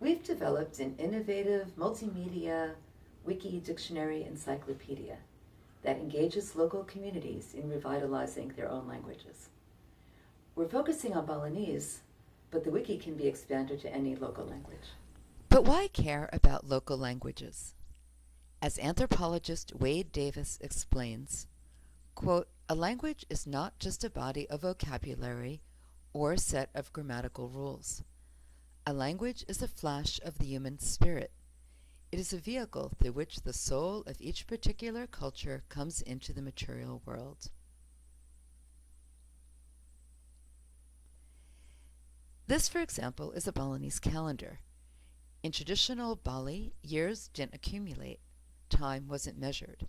We've developed an innovative multimedia wiki dictionary encyclopedia that engages local communities in revitalizing their own languages. We're focusing on Balinese, but the wiki can be expanded to any local language. But why care about local languages? As anthropologist Wade Davis explains, quote, "A language is not just a body of vocabulary or a set of grammatical rules. A language is a flash of the human spirit. It is a vehicle through which the soul of each particular culture comes into the material world." This, for example, is a Balinese calendar. In traditional Bali, years didn't accumulate. Time wasn't measured.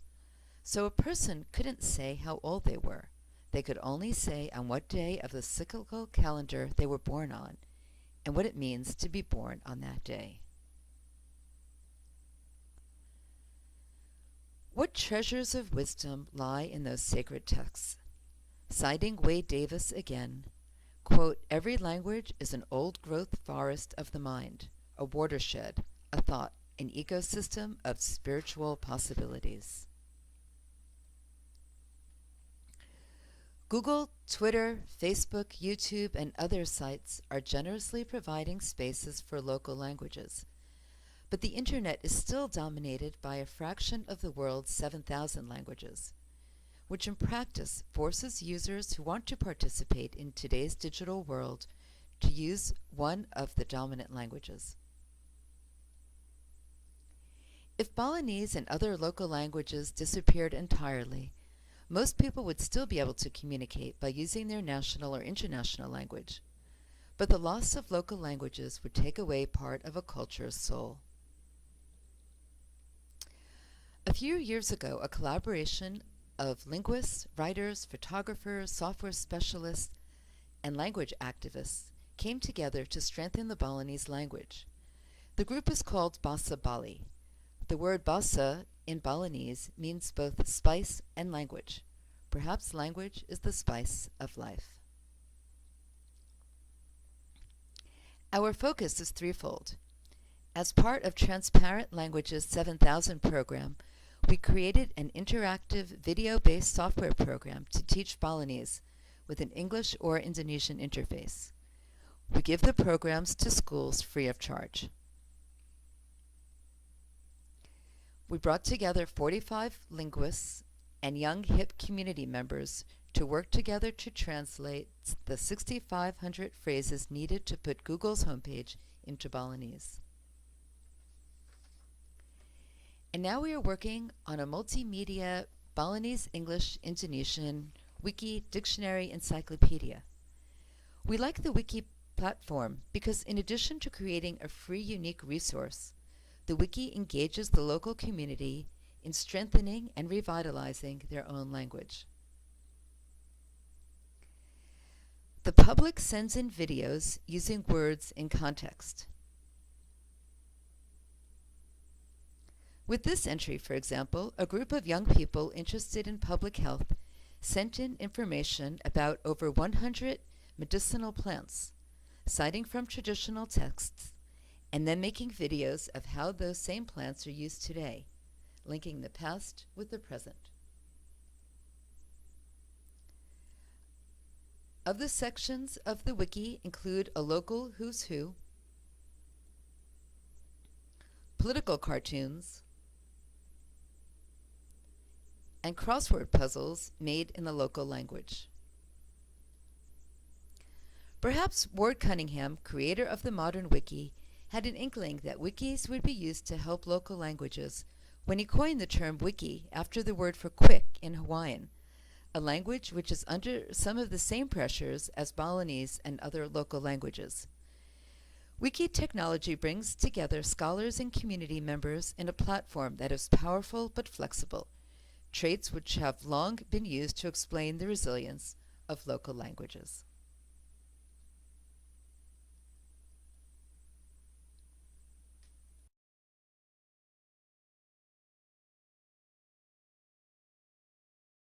So a person couldn't say how old they were. They could only say on what day of the cyclical calendar they were born on, and what it means to be born on that day. What treasures of wisdom lie in those sacred texts? Citing Wade Davis again, quote, "Every language is an old-growth forest of the mind, a watershed, a thought, an ecosystem of spiritual possibilities." Google, Twitter, Facebook, YouTube, and other sites are generously providing spaces for local languages. But the internet is still dominated by a fraction of the world's 7,000 languages, which in practice forces users who want to participate in today's digital world to use one of the dominant languages. If Balinese and other local languages disappeared entirely, most people would still be able to communicate by using their national or international language. But the loss of local languages would take away part of a culture's soul. A few years ago, a collaboration of linguists, writers, photographers, software specialists, and language activists came together to strengthen the Balinese language. The group is called BASAbali. The word basa in Balinese means both spice and language. Perhaps language is the spice of life. Our focus is threefold. As part of Transparent Languages 7000 program, we created an interactive video-based software program to teach Balinese with an English or Indonesian interface. We give the programs to schools free of charge. We brought together 45 linguists and young hip community members to work together to translate the 6,500 phrases needed to put Google's homepage into Balinese. And now we are working on a multimedia Balinese English Indonesian wiki dictionary encyclopedia. We like the wiki platform because in addition to creating a free unique resource, the wiki engages the local community in strengthening and revitalizing their own language. The public sends in videos using words in context. With this entry, for example, a group of young people interested in public health sent in information about over 100 medicinal plants, citing from traditional texts, and then making videos of how those same plants are used today, linking the past with the present. Other sections of the wiki include a local who's who, political cartoons, and crossword puzzles made in the local language. Perhaps Ward Cunningham, creator of the modern wiki, had an inkling that wikis would be used to help local languages when he coined the term wiki after the word for quick in Hawaiian, a language which is under some of the same pressures as Balinese and other local languages. Wiki technology brings together scholars and community members in a platform that is powerful but flexible, traits which have long been used to explain the resilience of local languages.